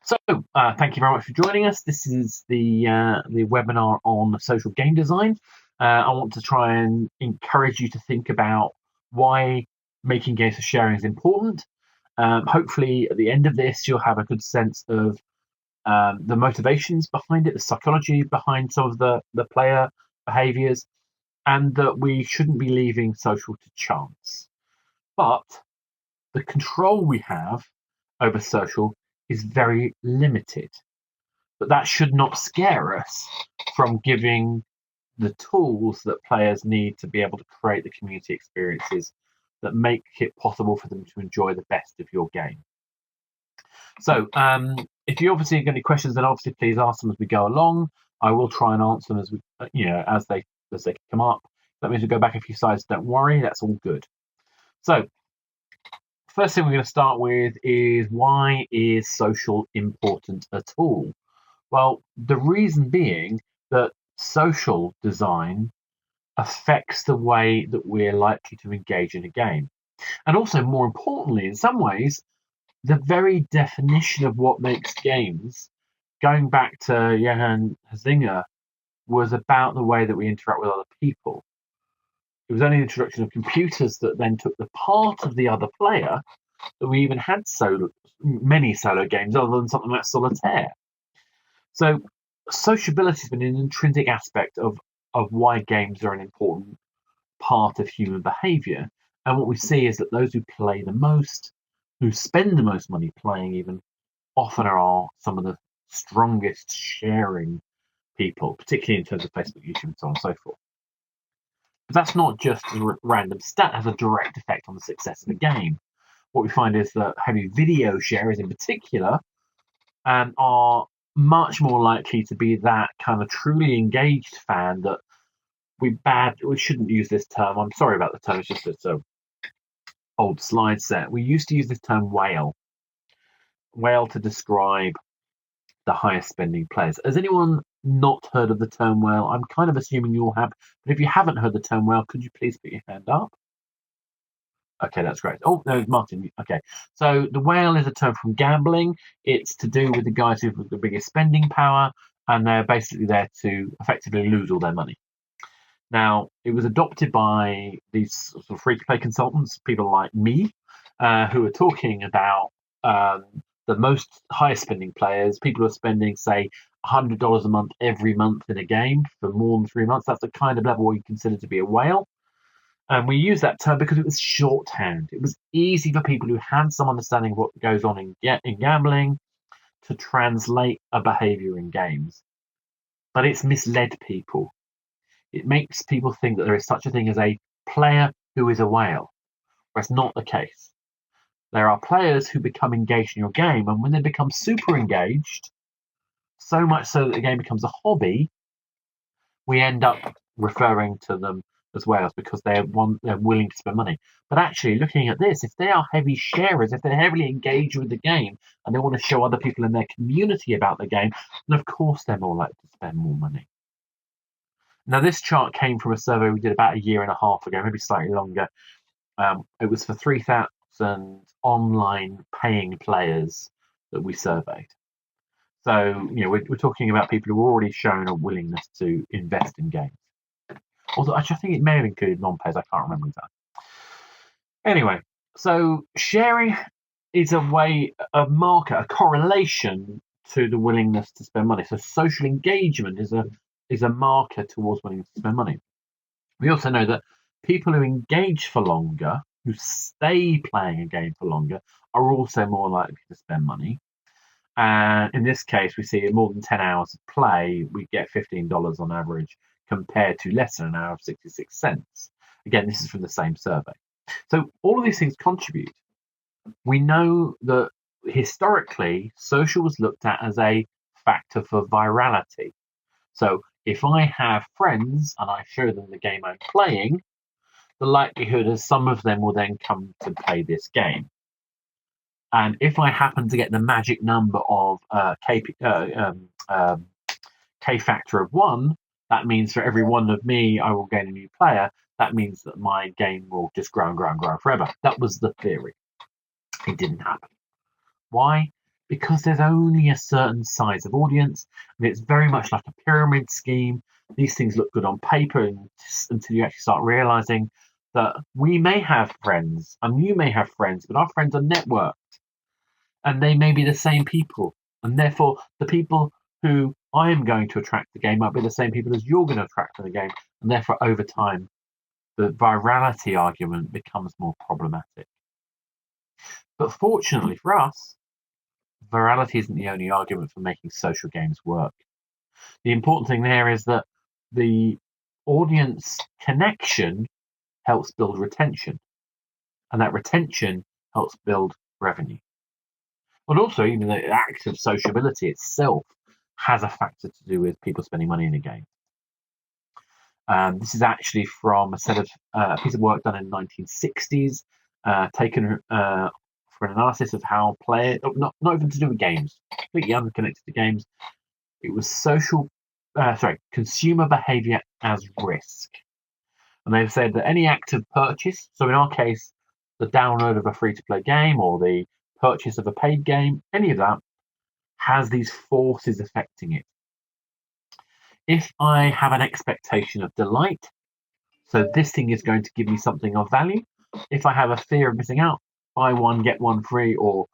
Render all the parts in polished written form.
So, thank you very much for joining us. This is the webinar on social game design. I want to try and encourage you to think about why making games for sharing is important. Hopefully, at the end of this, you'll have a good sense of the motivations behind it, the psychology behind some of the player behaviors, and that we shouldn't be leaving social to chance. But the control we have over social is very limited. But that should not scare us from giving the tools that players need to be able to create the community experiences that make it possible for them to enjoy the best of your game. So, if you obviously have any questions, then obviously please ask them as we go along. I will try and answer them as as they come up. That means we go back a few slides. Don't worry, that's all good. So, first thing we're going to start with is, why is social important at all? Well, the reason being that social design affects the way that we're likely to engage in a game. And also, more importantly, in some ways, the very definition of what makes games, going back to Johann Huizinga, was about the way that we interact with other people. It was only the introduction of computers that then took the part of the other player that we even had many solo games other than something like Solitaire. So sociability has been an intrinsic aspect of why games are an important part of human behavior. And what we see is that those who play the most, who spend the most money playing even, often are some of the strongest sharing people, particularly in terms of Facebook, YouTube, and so on and so forth. But that's not just a random stat, it has a direct effect on the success of a game. What we find is that heavy video sharers in particular are much more likely to be that kind of truly engaged fan that we shouldn't use this term. I'm sorry about the term. It's just it's a old slide set. We used to use this term whale to describe the highest spending players. Has anyone not heard of the term whale? I'm kind of assuming you all have, but if you haven't heard the term whale, could you please put your hand up? Okay, that's great. Oh, no, Martin. Okay. So the whale is a term from gambling. It's to do with the guys who've got the biggest spending power, and they're basically there to effectively lose all their money. Now, it was adopted by these sort of free-to-play consultants, people like me, who are talking about the most highest spending players, people who are spending, say, $100 a month every month in a game for more than 3 months. That's the kind of level we consider to be a whale. And we use that term because it was shorthand. It was easy for people who had some understanding of what goes on in gambling to translate a behavior in games. But it's misled people. It makes people think that there is such a thing as a player who is a whale, whereas not the case. There are players who become engaged in your game, and when they become super engaged, so much so that the game becomes a hobby, we end up referring to them as whales because they're willing to spend money. But actually, looking at this, if they are heavy sharers, if they're heavily engaged with the game and they want to show other people in their community about the game, then of course they're more likely to spend more money. Now, this chart came from a survey we did about a year and a half ago, maybe slightly longer. It was for 3,000 online paying players that we surveyed. So, we're talking about people who have already shown a willingness to invest in games. Although, actually, I think it may have included non-payers. I can't remember exactly. Anyway, so sharing is a marker, a correlation to the willingness to spend money. So social engagement is a marker towards willingness to spend money. We also know that people who engage for longer, who stay playing a game for longer, are also more likely to spend money. And in this case, we see more than 10 hours of play, we get $15 on average, compared to less than an hour of 66 cents. Again, this is from the same survey. So all of these things contribute. We know that historically, social was looked at as a factor for virality. So if I have friends and I show them the game I'm playing, the likelihood is some of them will then come to play this game. And if I happen to get the magic number of K factor of 1, that means for every one of me, I will gain a new player. That means that my game will just grow and grow and grow forever. That was the theory. It didn't happen. Why? because there's only a certain size of audience, and it's very much like a pyramid scheme. These things look good on paper until you actually start realizing that we may have friends and you may have friends, but our friends are networked and they may be the same people. And therefore, the people who I am going to attract to the game might be the same people as you're going to attract to the game. And therefore, over time, the virality argument becomes more problematic. But fortunately for us, virality isn't the only argument for making social games work. The important thing there is that the audience connection helps build retention, and that retention helps build revenue. But also, even the act of sociability itself has a factor to do with people spending money in a game. This is actually from a piece of work done in the 1960s, taken for an analysis of how players, not even to do with games, completely unconnected to games. It was consumer behavior as risk. And they've said that any act of purchase, so in our case, the download of a free-to-play game or the purchase of a paid game, any of that has these forces affecting it. If I have an expectation of delight, so this thing is going to give me something of value. If I have a fear of missing out, buy one, get one free, or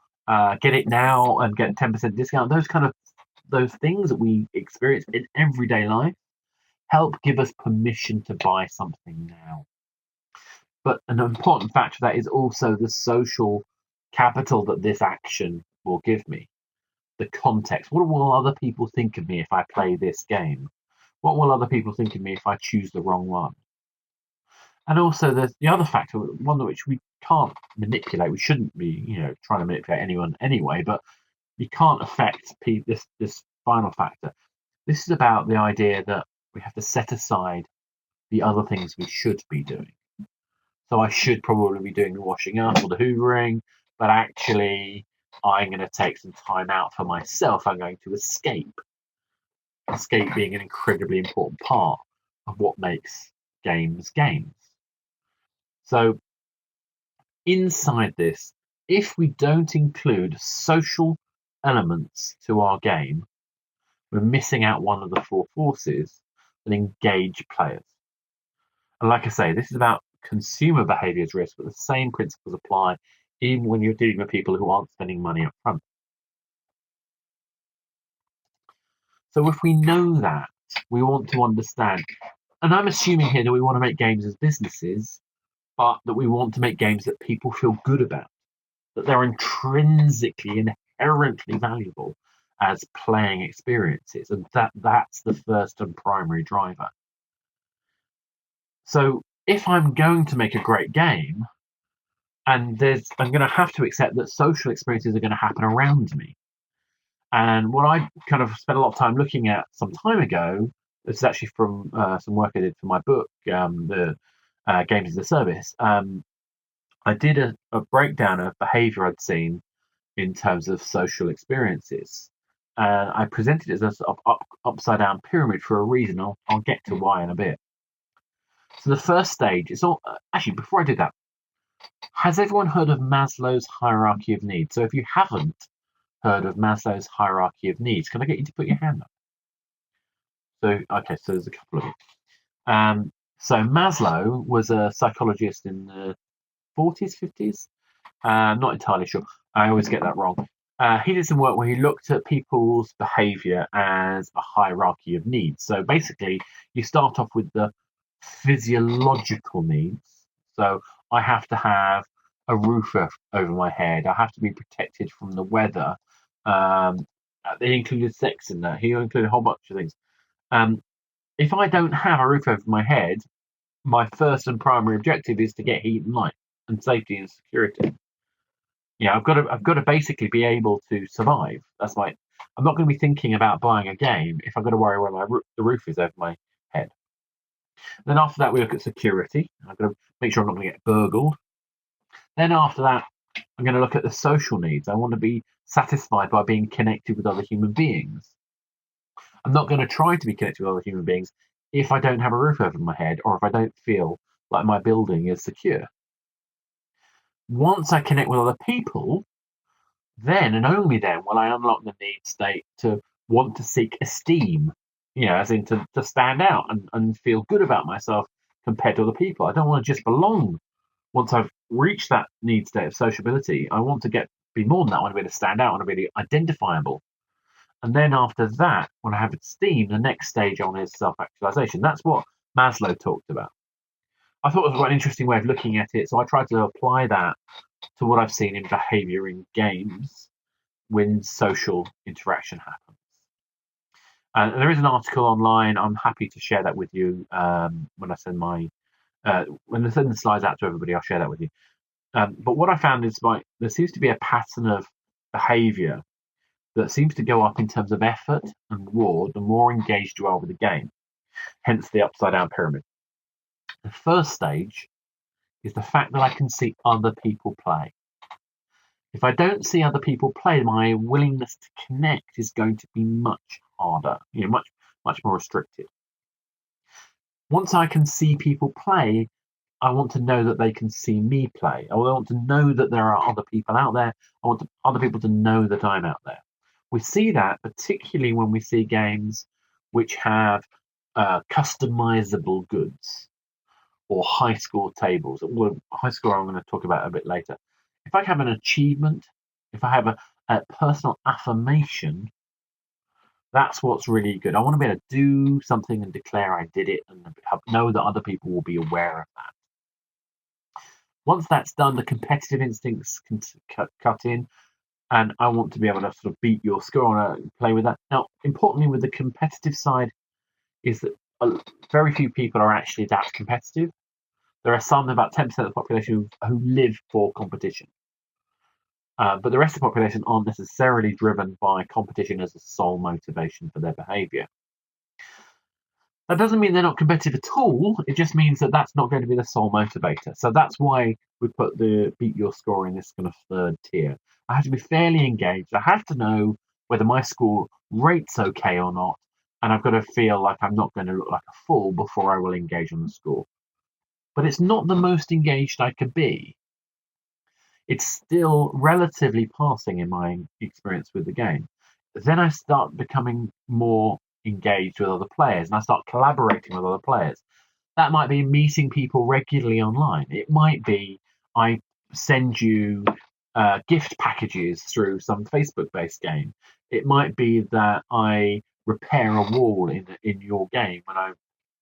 get it now and get 10% discount, those things that we experience in everyday life help give us permission to buy something now. But an important factor of that is also the social capital that this action will give me. The context. What will other people think of me if I play this game? What will other people think of me if I choose the wrong one? And also there's the other factor, one which we can't manipulate. We shouldn't be, trying to manipulate anyone anyway, but you can't affect this final factor. This is about the idea that we have to set aside the other things we should be doing. So I should probably be doing the washing up or the hoovering, but actually I'm going to take some time out for myself. I'm going to escape. Escape being an incredibly important part of what makes games games. So inside this, if we don't include social elements to our game, we're missing out one of the four forces that engage players. And like I say, this is about consumer behavior as risk, but the same principles apply even when you're dealing with people who aren't spending money up front. So if we know that, we want to understand, and I'm assuming here that we want to make games as businesses, but that we want to make games that people feel good about, that they're intrinsically, inherently valuable as playing experiences, and that's the first and primary driver. So if I'm going to make a great game, and I'm going to have to accept that social experiences are going to happen around me. And what I kind of spent a lot of time looking at some time ago, this is actually from some work I did for my book, the Games as a Service. I did a breakdown of behavior I'd seen in terms of social experiences. And I presented it as a sort of upside down pyramid for a reason. I'll get to why in a bit. So the first stage is actually, before I did that, has everyone heard of Maslow's hierarchy of needs? So if you haven't heard of Maslow's hierarchy of needs, can I get you to put your hand up? So there's a couple of you. So Maslow was a psychologist in the 40s, 50s. Not entirely sure. I always get that wrong. He did some work where he looked at people's behavior as a hierarchy of needs. So basically, you start off with the physiological needs. So I have to have a roof over my head. I have to be protected from the weather. They included sex in that. He included a whole bunch of things. If I don't have a roof over my head, my first and primary objective is to get heat and light and safety and security. I've got to basically be able to survive. That's I'm not going to be thinking about buying a game if I've got to worry where the roof is over my head. Then after that, we look at security. I've got to make sure I'm not going to get burgled. Then after that, I'm going to look at the social needs. I want to be satisfied by being connected with other human beings. I'm not going to try to be connected with other human beings if I don't have a roof over my head or if I don't feel like my building is secure. Once I connect with other people, then and only then will I unlock the need state to want to seek esteem, as in to stand out and feel good about myself compared to other people. I don't want to just belong. Once I've reached that need state of sociability, I want to be more than that. I want to be able to stand out. I want to be identifiable. And then after that, when I have esteem, the next stage on is self-actualization. That's what Maslow talked about. I thought it was quite an interesting way of looking at it. So I tried to apply that to what I've seen in behavior in games when social interaction happens. And there is an article online. I'm happy to share that with you when I send when I send the slides out to everybody. I'll share that with you. But what I found is there seems to be a pattern of behavior that seems to go up in terms of effort and reward the more engaged you are with the game. Hence the upside down pyramid. The first stage is the fact that I can see other people play. If I don't see other people play, my willingness to connect is going to be much harder, much more restricted. Once I can see people play, I want to know that they can see me play. I want to know that there are other people out there. I want other people to know that I'm out there. We see that particularly when we see games which have customizable goods or high score tables. Well, high score I'm going to talk about a bit later. If I have an achievement, if I have a personal affirmation, that's what's really good. I want to be able to do something and declare I did it and know that other people will be aware of that. Once that's done, the competitive instincts can cut in, and I want to be able to sort of beat your score and play with that. Now, importantly, with the competitive side, is that very few people are actually that competitive. There are some, about 10% of the population, who live for competition. But the rest of the population aren't necessarily driven by competition as a sole motivation for their behavior. That doesn't mean they're not competitive at all. It just means that that's not going to be the sole motivator. So that's why we put the beat your score in this kind of third tier. I have to be fairly engaged. I have to know whether my score rate's okay or not. And I've got to feel like I'm not going to look like a fool before I will engage on the score. But it's not the most engaged I could be. It's still relatively passing in my experience with the game. Then I start becoming more engaged with other players and I start collaborating with other players. That might be meeting people regularly online. It might be I send you gift packages through some Facebook-based game. It might be that I repair a wall in your game when I'm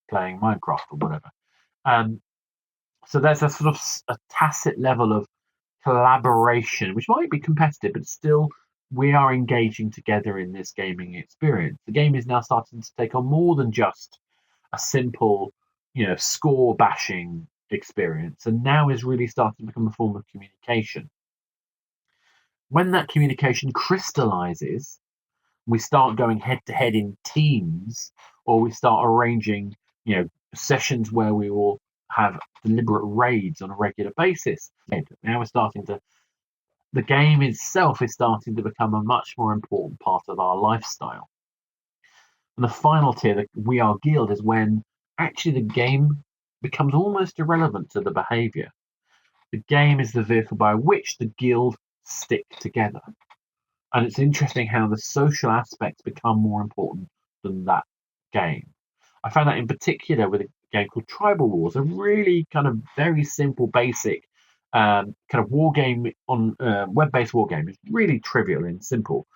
playing Minecraft or whatever. So there's a sort of a tacit level of collaboration, which might be competitive, but still we are engaging together in this gaming experience. The game is now starting to take on more than just a simple, score bashing experience, and now is really starting to become a form of communication. When that communication crystallizes, we start going head to head in teams, or we start arranging, sessions where we will have deliberate raids on a regular basis. Now the game itself is starting to become a much more important part of our lifestyle. And the final tier, the We Are Guild, is when actually the game becomes almost irrelevant to the behavior. The game is the vehicle by which the guild stick together. And it's interesting how the social aspects become more important than that game. I found that in particular with a game called Tribal Wars, a really kind of very simple, basic kind of war game on web-based war game. It's really trivial and simple,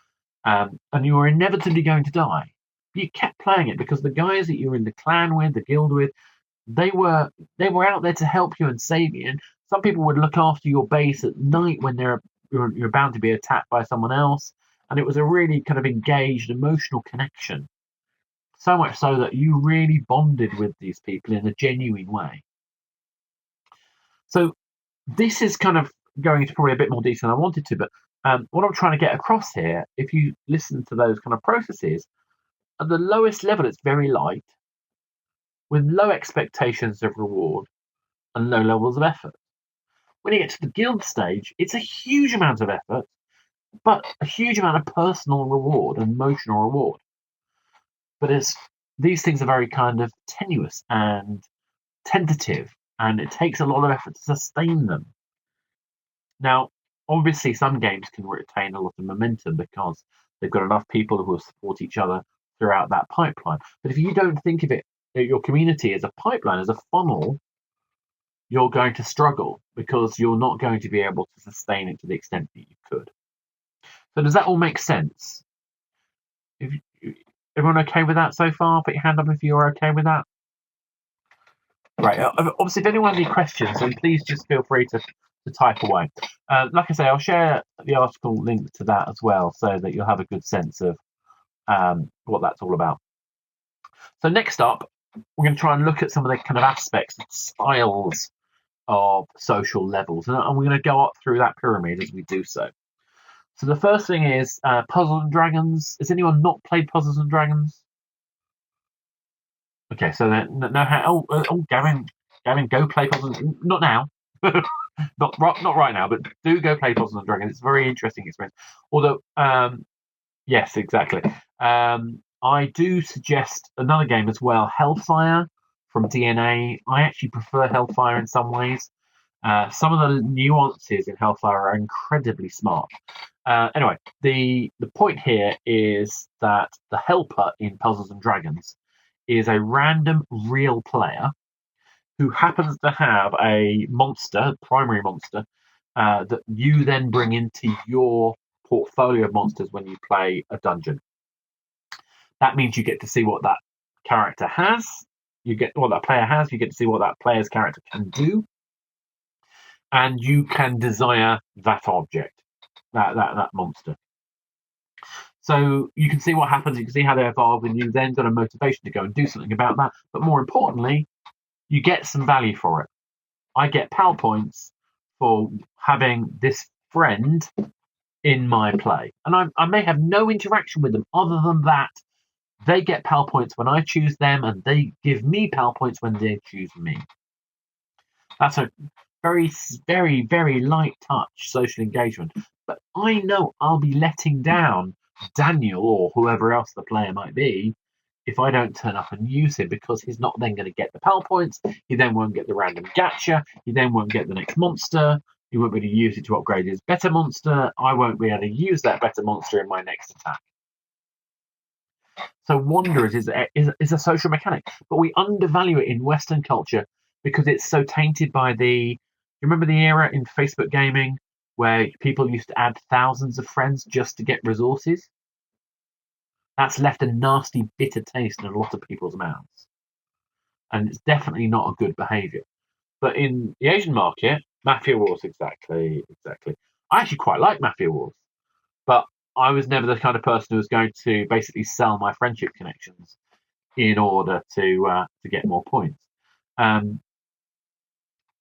and you were inevitably going to die. But you kept playing it because the guys that you were in the clan with, the guild with, they were out there to help you and save you. And some people would look after your base at night when you're bound to be attacked by someone else. And it was a really kind of engaged, emotional connection. So much so that you really bonded with these people in a genuine way. So this is kind of going into probably a bit more detail than I wanted to, but what I'm trying to get across here, if you listen to those kind of processes, at the lowest level, it's very light, with low expectations of reward and low levels of effort. When you get to the guild stage, it's a huge amount of effort, but a huge amount of personal reward and emotional reward. But these things are very kind of tenuous and tentative, and it takes a lot of effort to sustain them. Now, Obviously, some games can retain a lot of momentum because they've got enough people who will support each other throughout that pipeline. But if you don't think of it, your community as a pipeline, as a funnel, you're going to struggle because you're not going to be able to sustain it to the extent that you could. So does that all make sense? Everyone okay with that so far? Put your hand up if you're okay with that. Right. Obviously, if anyone has any questions, then please just feel free to type away. Like I say, I'll share the article link to that as well, so that you'll have a good sense of what that's all about. So next up, we're going to try and look at some of the kind of aspects and styles of social levels, and we're going to go up through that pyramid as we do so. So the first thing is Puzzles and Dragons. Has anyone not played Puzzles and Dragons? Okay, so then no. Gavin, go play Puzzles. Not now, not right now, but do go play Puzzles and Dragons. It's a very interesting experience. Although, yes, exactly. I do suggest another game as well, Hellfire from DNA. I actually prefer Hellfire in some ways. Some of the nuances in Hellfire are incredibly smart. Anyway, the point here is that the helper in Puzzles and Dragons is a random real player who happens to have a monster, primary monster, that you then bring into your portfolio of monsters when you play a dungeon. That means you get to see what that character has. You get what that player has. You get to see what that player's character can do, and you can desire that object, that monster. So you can see what happens. You can see how they evolve, and you then got a motivation to go and do something about that. But more importantly, you get some value for it. I get PAL points for having this friend in my play, and I may have no interaction with them other than that. They get PAL points when I choose them, and they give me PAL points when they choose me. That's a very, very, very light touch social engagement. But I know I'll be letting down Daniel or whoever else the player might be if I don't turn up and use him, because he's not then going to get the PAL points. He then won't get the random gacha. He then won't get the next monster. He won't be able to use it to upgrade his better monster. I won't be able to use that better monster in my next attack. So Wanderers is a social mechanic, but we undervalue it in Western culture because it's so tainted by you remember the era in Facebook gaming where people used to add thousands of friends just to get resources? That's left a nasty, bitter taste in a lot of people's mouths. And it's definitely not a good behavior. But in the Asian market, Mafia Wars, exactly. I actually quite like Mafia Wars, but I was never the kind of person who was going to basically sell my friendship connections in order to get more points.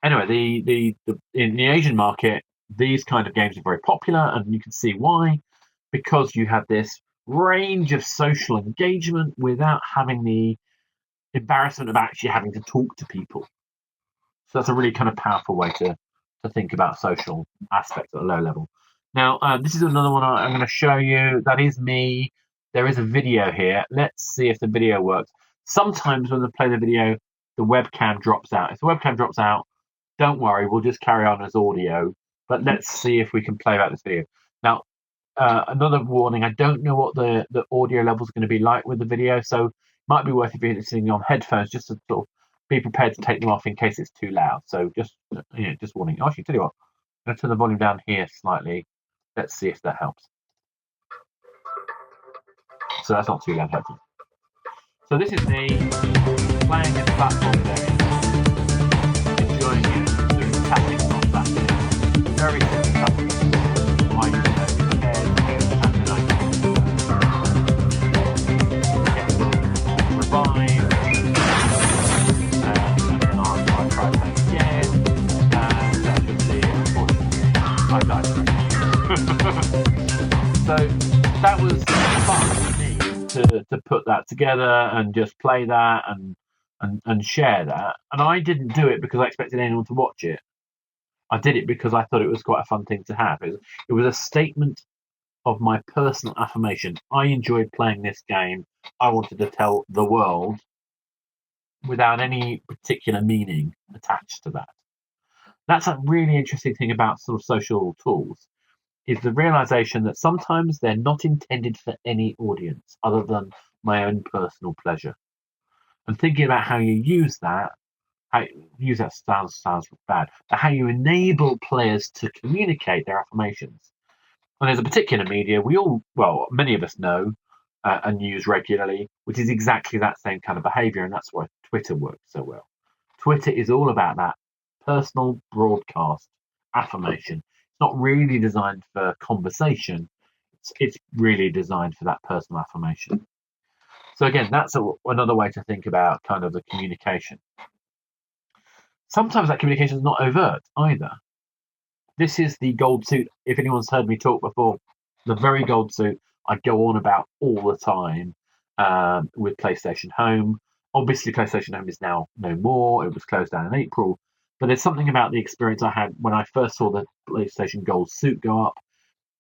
Anyway, in the Asian market, these kind of games are very popular, and you can see why, because you have this range of social engagement without having the embarrassment of actually having to talk to people. So that's a really kind of powerful way to think about social aspects at a low level. Now, this is another one I'm going to show you. That is me. There is a video here. Let's see if the video works. Sometimes when I play the video, the webcam drops out. If the webcam drops out, don't worry, we'll just carry on as audio. But let's see if we can play back this video. Now, another warning, I don't know what the audio levels are going to be like with the video, so it might be worth if you're listening on headphones just to sort of be prepared to take them off in case it's too loud. So just warning. Actually, tell you what, I'm going to turn the volume down here slightly. Let's see if that helps. So that's not too loud, hopefully. So this is me playing this platform game, enjoying it, doing the tapping and all that. Very simple tapping. I use the head and then I get revive. I'll try that again. And as you'll see, unfortunately, I died. So that was fun for me to put that together and just play that and share that. And I didn't do it because I expected anyone to watch it. I did it because I thought it was quite a fun thing to have. It was a statement of my personal affirmation. I enjoyed playing this game. I wanted to tell the world without any particular meaning attached to that. That's a really interesting thing about sort of social tools, is the realization that sometimes they're not intended for any audience other than my own personal pleasure. And thinking about how you use that, how use that sounds bad, but how you enable players to communicate their affirmations. And there's a particular media many of us know and use regularly, which is exactly that same kind of behavior, and that's why Twitter works so well. Twitter is all about that personal broadcast affirmation. It's not really designed for conversation. It's really designed for that personal affirmation. So again, that's another way to think about kind of the communication. Sometimes that communication is not overt either. This is the gold suit. If anyone's heard me talk before, the very gold suit I go on about all the time with PlayStation Home. Obviously, PlayStation Home is now no more. It was closed down in April. But there's something about the experience I had when I first saw the PlayStation Gold suit go up.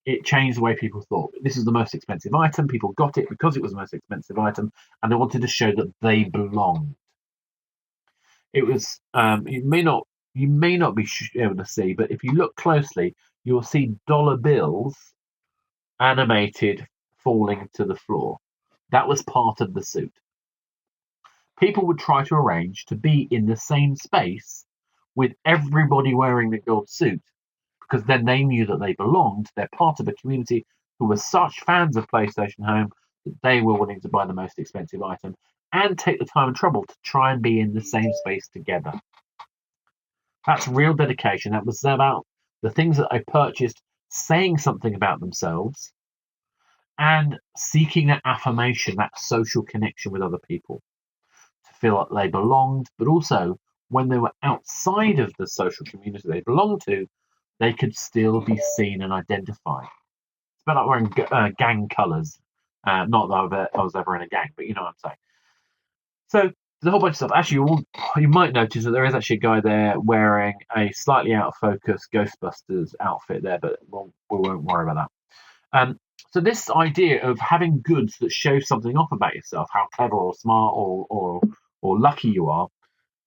It changed the way people thought. This is the most expensive item. People got it because it was the most expensive item, and they wanted to show that they belonged. It was. You may not be able to see, but if you look closely, you'll see dollar bills animated falling to the floor. That was part of the suit. People would try to arrange to be in the same space with everybody wearing the gold suit, because then they knew that they belonged. They're part of a community who were such fans of PlayStation Home that they were willing to buy the most expensive item and take the time and trouble to try and be in the same space together. That's real dedication. That was about the things that I purchased saying something about themselves and seeking that affirmation, that social connection with other people to feel like they belonged, but also when they were outside of the social community they belonged to, they could still be seen and identified. It's about like wearing gang colours. Not that I was ever in a gang, but you know what I'm saying. So there's a whole bunch of stuff. Actually, you might notice that there is actually a guy there wearing a slightly out of focus Ghostbusters outfit there, but we won't worry about that. So this idea of having goods that show something off about yourself, how clever or smart or lucky you are,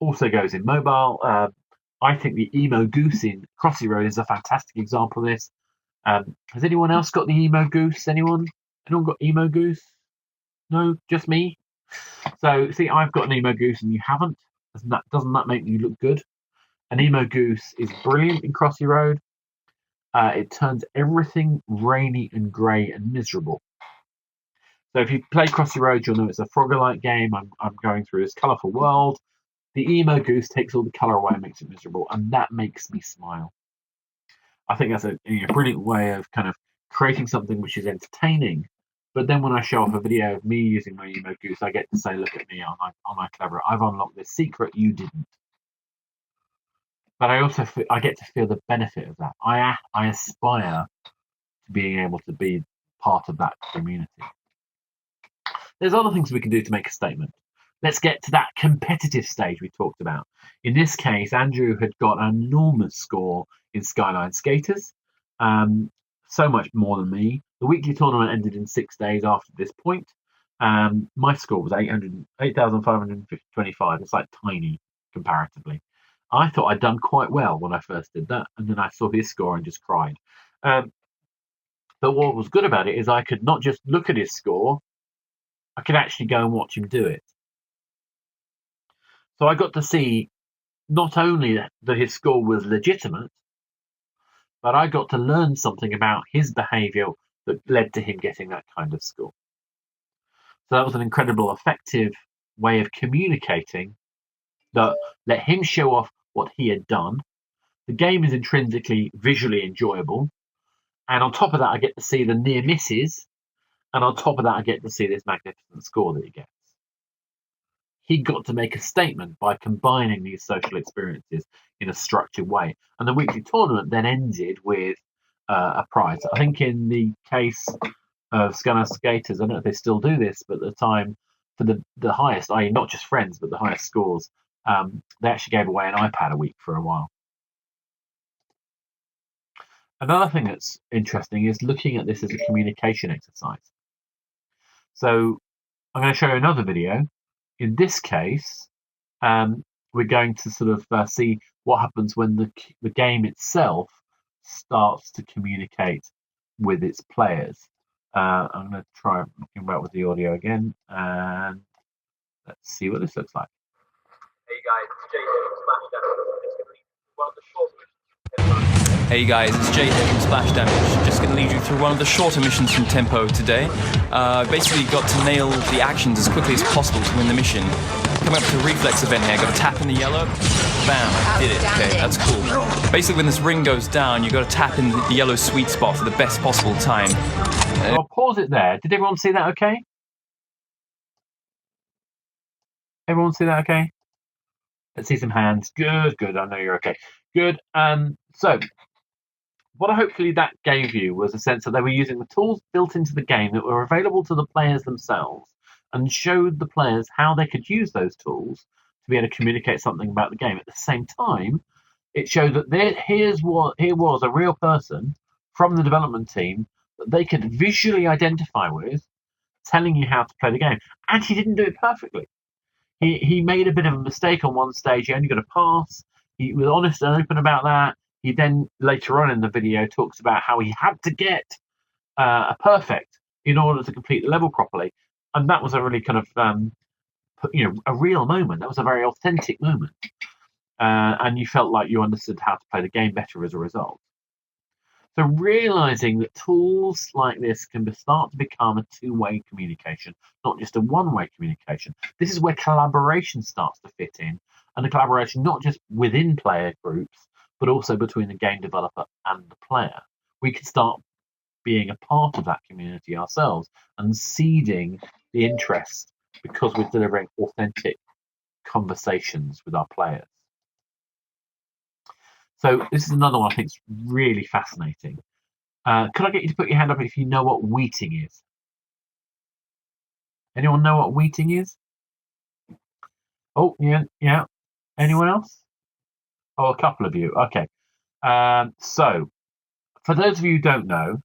also goes in mobile. I think the EMO Goose in Crossy Road is a fantastic example of this. Has anyone else got the EMO Goose? Anyone got EMO Goose? No, just me. So see, I've got an EMO Goose and you haven't. Doesn't that make you look good? An EMO Goose is brilliant in Crossy Road. It turns everything rainy and grey and miserable. So if you play Crossy Road, you'll know it's a Frogger-like game. I'm going through this colourful world. The EMO Goose takes all the colour away and makes it miserable, and that makes me smile. I think that's a brilliant way of kind of creating something which is entertaining. But then when I show off a video of me using my EMO Goose, I get to say, look at me, am I clever? I've unlocked this secret you didn't. But I get to feel the benefit of that. I aspire to being able to be part of that community. There's other things we can do to make a statement. Let's get to that competitive stage we talked about. In this case, Andrew had got an enormous score in Skyline Skaters, so much more than me. The weekly tournament ended in 6 days after this point. My score was 8,525. It's like tiny comparatively. I thought I'd done quite well when I first did that, and then I saw his score and just cried. But what was good about it is I could not just look at his score, I could actually go and watch him do it. So I got to see not only that his score was legitimate, but I got to learn something about his behaviour that led to him getting that kind of score. So that was an incredible, effective way of communicating that let him show off what he had done. The game is intrinsically visually enjoyable. And on top of that, I get to see the near misses. And on top of that, I get to see this magnificent score that he gets. He got to make a statement by combining these social experiences in a structured way. And the weekly tournament then ended with a prize. I think in the case of Skyline Skaters, I don't know if they still do this, but at the time, for the highest, i.e. not just friends, but the highest scores, they actually gave away an iPad a week for a while. Another thing that's interesting is looking at this as a communication exercise. So I'm going to show you another video. In this case, we're going to sort of see what happens when the game itself starts to communicate with its players. I'm going to try looking back with the audio again, and let's see what this looks like. Hey guys, it's Jay here from Splash Damage. Hey guys, it's Jay here from Splash Damage. Just going to lead you through one of the shorter missions from Tempo today. Basically got to nail the actions as quickly as possible to win the mission. Coming up to the reflex event here, got to tap in the yellow. Bam, did it. Okay, that's cool. Basically when this ring goes down, you got to tap in the yellow sweet spot for the best possible time. I'll pause it there. Did everyone see that okay? Everyone see that okay? Let's see some hands. Good. I know you're okay. Good. So what hopefully that gave you was a sense that they were using the tools built into the game that were available to the players themselves, and showed the players how they could use those tools to be able to communicate something about the game. At the same time, it showed that here was a real person from the development team that they could visually identify with, telling you how to play the game. And he didn't do it perfectly. He made a bit of a mistake on one stage. He only got a pass. He was honest and open about that. He then later on in the video talks about how he had to get a perfect in order to complete the level properly, and that was a really kind of a real moment. That was a very authentic moment, and you felt like you understood how to play the game better as a result. So realizing that tools like this can start to become a two-way communication, not just a one-way communication. This is where collaboration starts to fit in, and the collaboration not just within player groups, but also between the game developer and the player. We can start being a part of that community ourselves and seeding the interest because we're delivering authentic conversations with our players. So this is another one I think is really fascinating. Could I get you to put your hand up if you know what wheating is? Anyone know what wheating is? Oh, yeah. Anyone else? Oh, a couple of you. Okay. So, for those of you who don't know,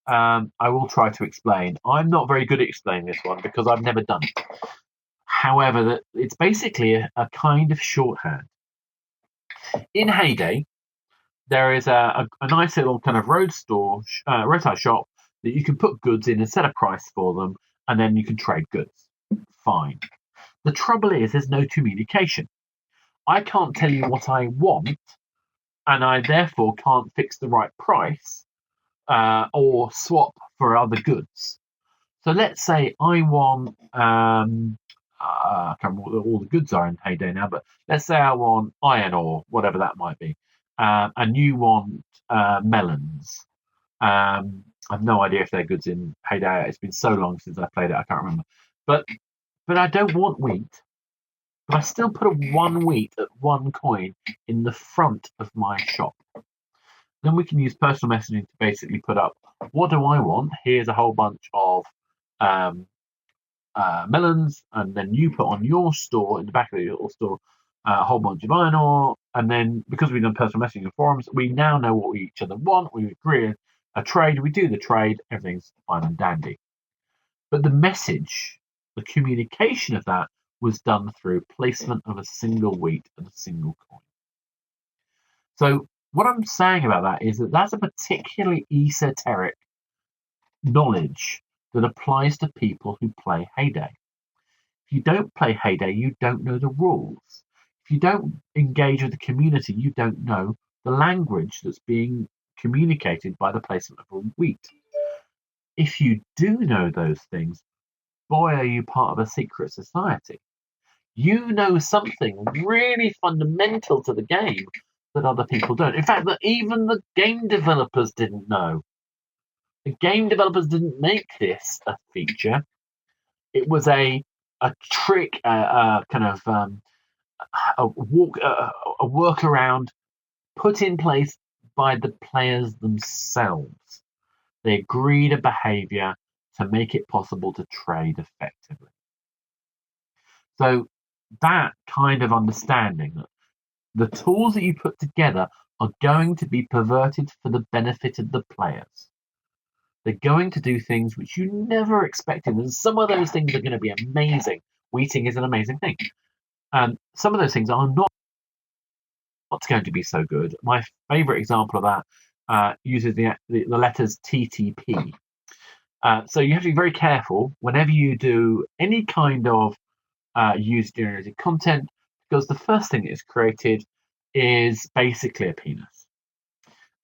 I will try to explain. I'm not very good at explaining this one because I've never done it. However, it's basically a kind of shorthand. In Heyday, there is a nice little kind of roadside shop that you can put goods in and set a price for them, and then you can trade goods. Fine. The trouble is there's no communication. I can't tell you what I want, and I therefore can't fix the right price or swap for other goods. So let's say I want, I can't remember what all the goods are in Heyday now, but let's say I want iron ore, whatever that might be, and you want melons. I have no idea if they're goods in Heyday. It's been so long since I played it, I can't remember. But I don't want wheat. But I still put a 1 wheat at 1 coin in the front of my shop. Then we can use personal messaging to basically put up, what do I want? Here's a whole bunch of melons, and then you put on your store, in the back of your store, a whole bunch of iron ore. And then because we've done personal messaging and forums, we now know what we each other want. We agree a trade, we do the trade, everything's fine and dandy. But the message, the communication of that was done through placement of a single wheat and a single coin. So what I'm saying about that is that that's a particularly esoteric knowledge that applies to people who play Heyday. If you don't play Heyday, you don't know the rules. If you don't engage with the community, you don't know the language that's being communicated by the placement of a wheat. If you do know those things, boy, are you part of a secret society. You know something really fundamental to the game that other people don't. In fact, that even the game developers didn't know. The game developers didn't make this a feature. It was a trick, a workaround put in place by the players themselves. They agreed a behavior to make it possible to trade effectively. So that kind of understanding that the tools that you put together are going to be perverted for the benefit of the players. They're going to do things which you never expected, and some of those things are going to be amazing. Wheating is an amazing thing. Some of those things are not going to be so good. My favorite example of that uses the letters TTP. So you have to be very careful whenever you do any kind of user-generated content, because the first thing that is created is basically a penis.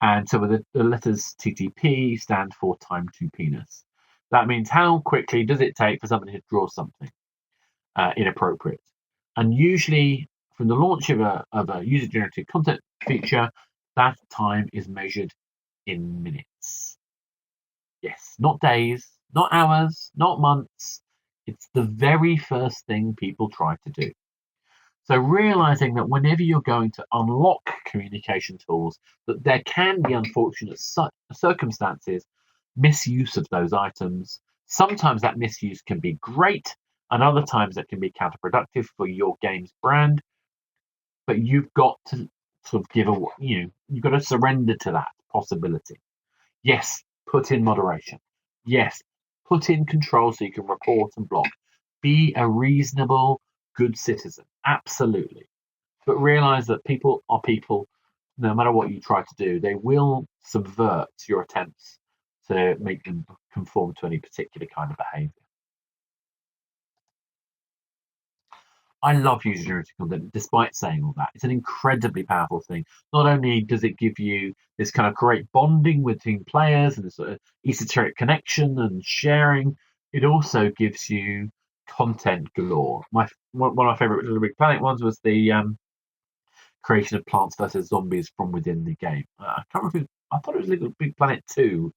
And so the letters TTP stand for time to penis. That means how quickly does it take for somebody to draw something inappropriate. And usually from the launch of a user-generated content feature, that time is measured in minutes. Yes, not days, not hours, not months. It's the very first thing people try to do. So realizing that whenever you're going to unlock communication tools, that there can be unfortunate circumstances, misuse of those items. Sometimes that misuse can be great, and other times that can be counterproductive for your game's brand. But you've got to sort of you've got to surrender to that possibility. Yes, put in moderation. Yes, put in control so you can report and block. Be a reasonable, good citizen. Absolutely. But realize that people are people. No matter what you try to do, they will subvert your attempts to make them conform to any particular kind of behavior. I love user-generated content, despite saying all that. It's an incredibly powerful thing. Not only does it give you this kind of great bonding between players and this sort of esoteric connection and sharing, it also gives you content galore. One of my favorite Little Big Planet ones was the creation of Plants vs Zombies from within the game. I can't remember. I thought it was Little Big Planet 2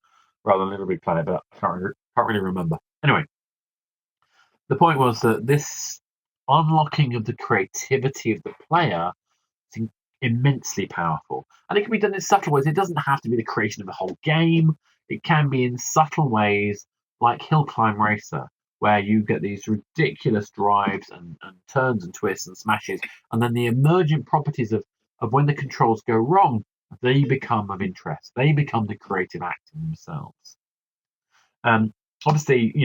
rather than Little Big Planet, but I can't really remember. Anyway, the point was that this unlocking of the creativity of the player is immensely powerful. And it can be done in subtle ways. It doesn't have to be the creation of a whole game. It can be in subtle ways like Hill Climb Racer, where you get these ridiculous drives and turns and twists and smashes. And then the emergent properties of when the controls go wrong, they become of interest. They become the creative act in themselves. Obviously,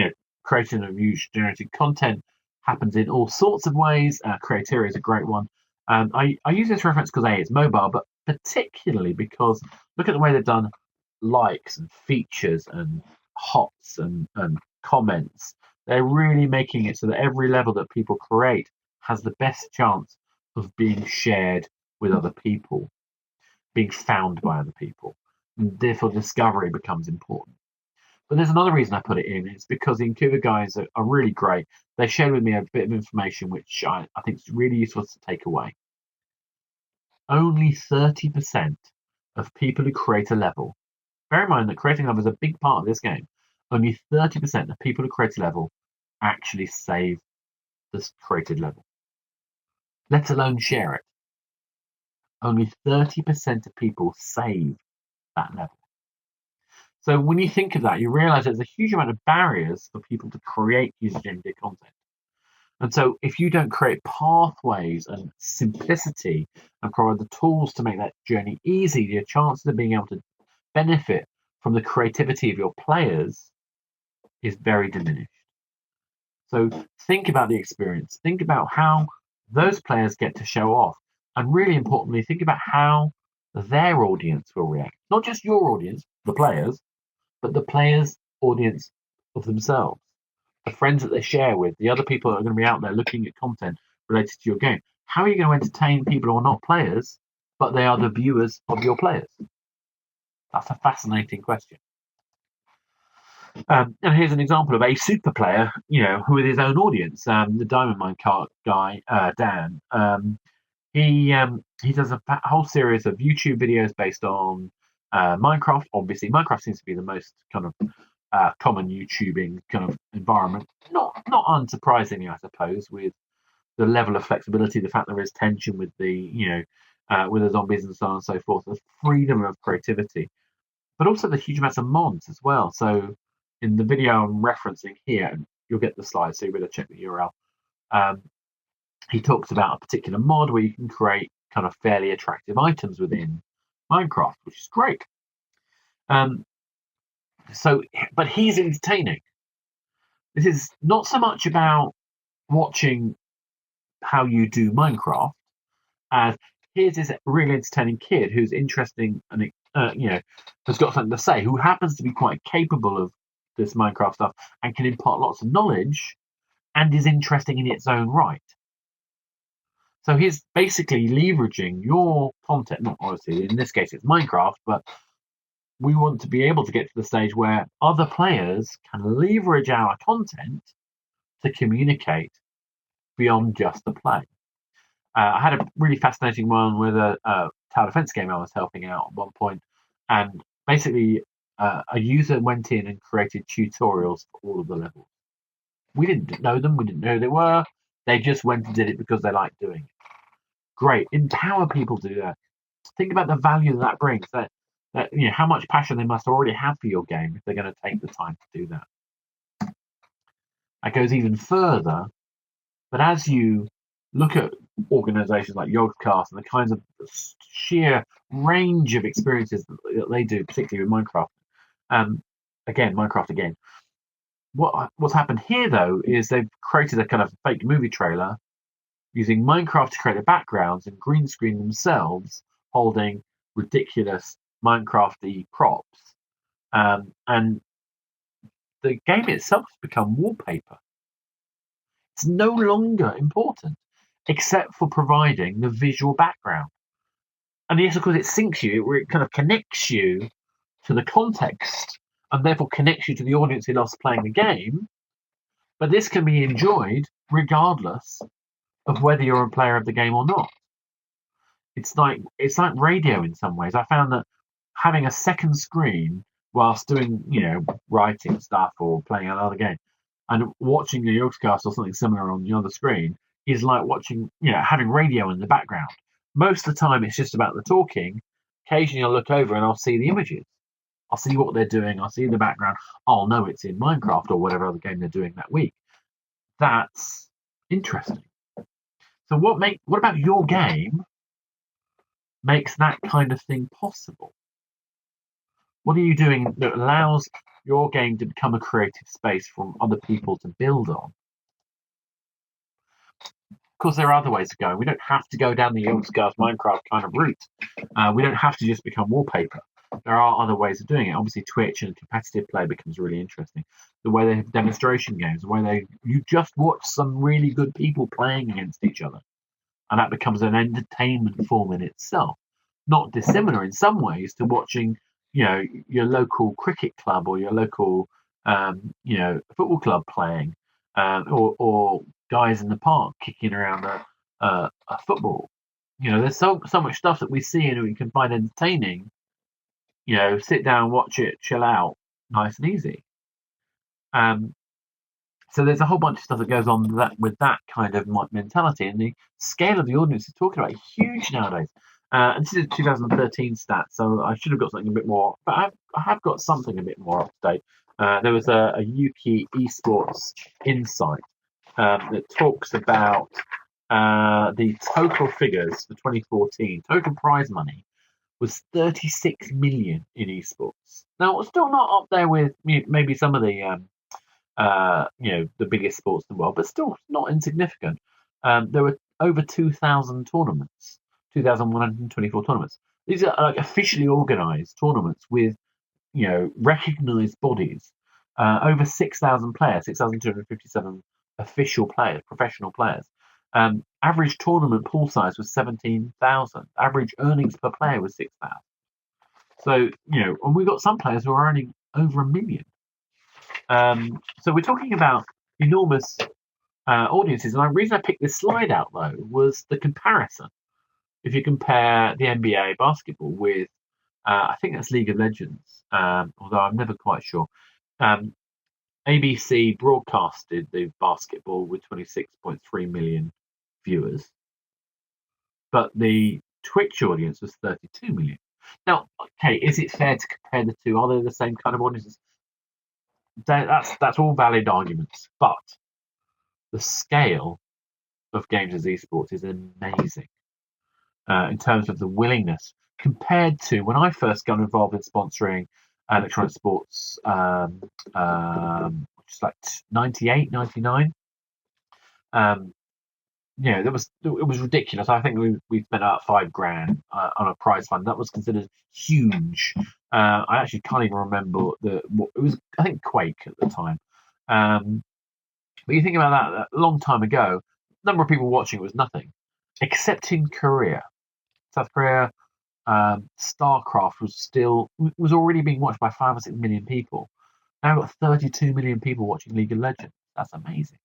creation of user-generated content happens in all sorts of ways. Createria is a great one. I use this reference because it's mobile, but particularly because look at the way they've done likes and features and hots and comments. They're really making it so that every level that people create has the best chance of being shared with other people, being found by other people. And therefore, discovery becomes important. But there's another reason I put it in. It's because the Incuba guys are really great. They shared with me a bit of information which I think is really useful to take away. Only 30% of people who create a level, bear in mind that creating a level is a big part of this game, only 30% of people who create a level actually save this created level, let alone share it. Only 30% of people save that level. So when you think of that, you realize there's a huge amount of barriers for people to create user-generated content. And so if you don't create pathways and simplicity and provide the tools to make that journey easy, your chances of being able to benefit from the creativity of your players is very diminished. So think about the experience. Think about how those players get to show off. And really importantly, think about how their audience will react. Not just your audience, the players, but the players' audience of themselves, the friends that they share with, the other people that are going to be out there looking at content related to your game. How are you going to entertain people who are not players, but they are the viewers of your players? That's a fascinating question. And here's an example of a super player, who with his own audience, the Diamond Mine Cart guy, Dan. He does a whole series of YouTube videos based on Minecraft. Obviously, Minecraft seems to be the most kind of common YouTubing kind of environment. Not unsurprisingly, I suppose, with the level of flexibility, the fact there is tension with the with the zombies and so on and so forth, the freedom of creativity, but also the huge amounts of mods as well. So in the video I'm referencing here, you'll get the slides, so you better check the URL. He talks about a particular mod where you can create kind of fairly attractive items within Minecraft, which is great. But he's entertaining. This is not so much about watching how you do Minecraft as here's this really entertaining kid who's interesting and has got something to say, who happens to be quite capable of this Minecraft stuff and can impart lots of knowledge and is interesting in its own right. So he's basically leveraging your content, not obviously in this case it's Minecraft, but we want to be able to get to the stage where other players can leverage our content to communicate beyond just the play. I had a really fascinating one with a tower defense game I was helping out at one point, and basically a user went in and created tutorials for all of the levels. We didn't know them, we didn't know who they were. They just went and did it because they liked doing it. Great, empower people to do that. Think about the value that brings. That how much passion they must already have for your game if they're going to take the time to do that. It goes even further. But as you look at organizations like Yogcast and the kinds of sheer range of experiences that they do, particularly with Minecraft, Minecraft again. What's happened here, though, is they've created a kind of fake movie trailer using Minecraft to create the backgrounds and green screen themselves holding ridiculous Minecraft-y props. And the game itself has become wallpaper. It's no longer important, except for providing the visual background. And yes, of course, it syncs you, it kind of connects you to the context, and therefore connects you to the audience who loves playing the game. But this can be enjoyed regardless of whether you're a player of the game or not. It's like radio in some ways. I found that having a second screen whilst doing, writing stuff or playing another game, and watching the Yogcast or something similar on the other screen is like watching, having radio in the background. Most of the time, it's just about the talking. Occasionally, I'll look over and I'll see the images. I'll see what they're doing. I'll see the background. I'll know it's in Minecraft or whatever other game they're doing that week. That's interesting. So what about your game makes that kind of thing possible? What are you doing that allows your game to become a creative space for other people to build on? Of course, there are other ways of going. We don't have to go down the Yogcast Minecraft kind of route. We don't have to just become wallpaper. There are other ways of doing it. Obviously, Twitch and competitive play becomes really interesting. The way they have demonstration games, the way you just watch some really good people playing against each other, and that becomes an entertainment form in itself. Not dissimilar in some ways to watching, your local cricket club or your local, football club playing, or guys in the park kicking around a football. There's so much stuff that we see and we can find entertaining. Sit down, watch it, chill out, nice and easy. So there's a whole bunch of stuff that goes on with that kind of mentality, and the scale of the audience is talking about huge nowadays. And this is 2013 stats, so I should have got something a bit more, but I have got something a bit more up to date. There was a UK eSports insight that talks about the total figures for 2014. Total prize money was 36 million in eSports. Now, it's still not up there with maybe some of the the biggest sports in the world, but still not insignificant. There were over 2,000 tournaments, 2,124 tournaments. These are like officially organised tournaments with, recognised bodies. Over 6,000 players, 6,257 official players, professional players. Average tournament pool size was 17,000. Average earnings per player was 6,000. So, and we've got some players who are earning over $1 million. So we're talking about enormous audiences. And the reason I picked this slide out, though, was the comparison. If you compare the NBA basketball with, I think that's League of Legends, although I'm never quite sure. ABC broadcasted the basketball with 26.3 million viewers, but the Twitch audience was 32 million. Now, okay, is it fair to compare the two? Are they the same kind of audiences? That's all valid arguments, but the scale of games as esports is amazing in terms of the willingness compared to when I first got involved in sponsoring electronic sports, which is like 98, 99. it was ridiculous. I think we spent about $5,000 on a prize fund that was considered huge. I actually can't even remember it was. I think Quake at the time. But you think about that a long time ago, number of people watching was nothing, except in Korea, South Korea. StarCraft was already being watched by 5 or 6 million people. Now we've got 32 million people watching League of Legends. That's amazing.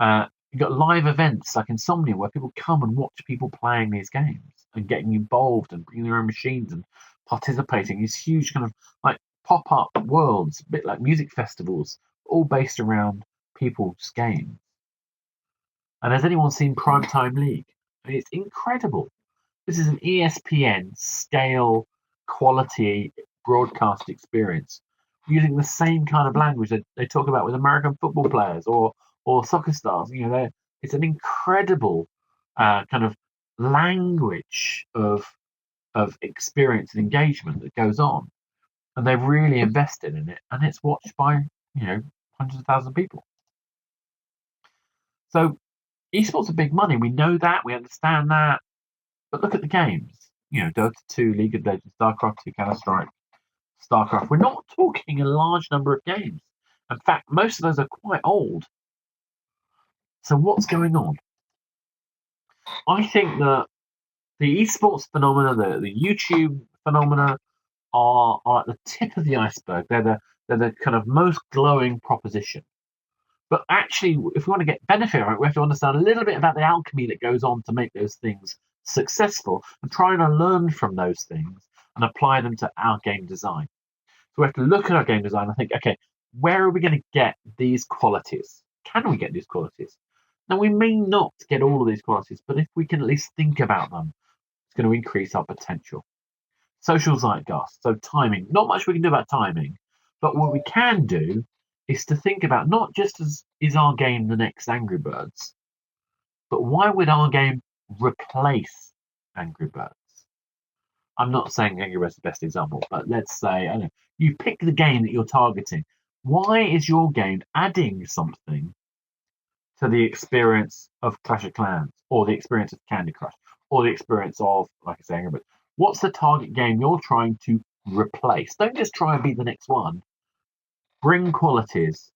You've got live events like Insomnia where people come and watch people playing these games and getting involved and bringing their own machines and participating. These huge kind of like pop-up worlds, a bit like music festivals, all based around people's games. And has anyone seen Primetime League? I mean, it's incredible. This is an ESPN scale quality broadcast experience using the same kind of language that they talk about with American football players or soccer stars. It's an incredible kind of language of experience and engagement that goes on, and they've really invested in it, and it's watched by hundreds of thousands of people. So esports are big money. We know that. We understand that. But look at the games. Dota 2, League of Legends, StarCraft 2, Counter-Strike, StarCraft. We're not talking a large number of games. In fact, most of those are quite old. So what's going on? I think that the esports phenomena, the YouTube phenomena, are at the tip of the iceberg. They're the kind of most glowing proposition. But actually, if we want to get benefit from it, we have to understand a little bit about the alchemy that goes on to make those things successful and try and learn from those things and apply them to our game design. So we have to look at our game design and think, okay, where are we going to get these qualities? Can we get these qualities? Now, we may not get all of these qualities, but if we can at least think about them, it's going to increase our potential. Social zeitgest, so timing. Not much we can do about timing, but what we can do is to think about not just is our game the next Angry Birds, but why would our game replace Angry Birds? I'm not saying Angry Birds is the best example, but let's say, I don't know, you pick the game that you're targeting. Why is your game adding something to the experience of Clash of Clans, or the experience of Candy Crush, or the experience of, like I say, Angry Birds? What's the target game you're trying to replace? Don't just try and be the next one. Bring qualities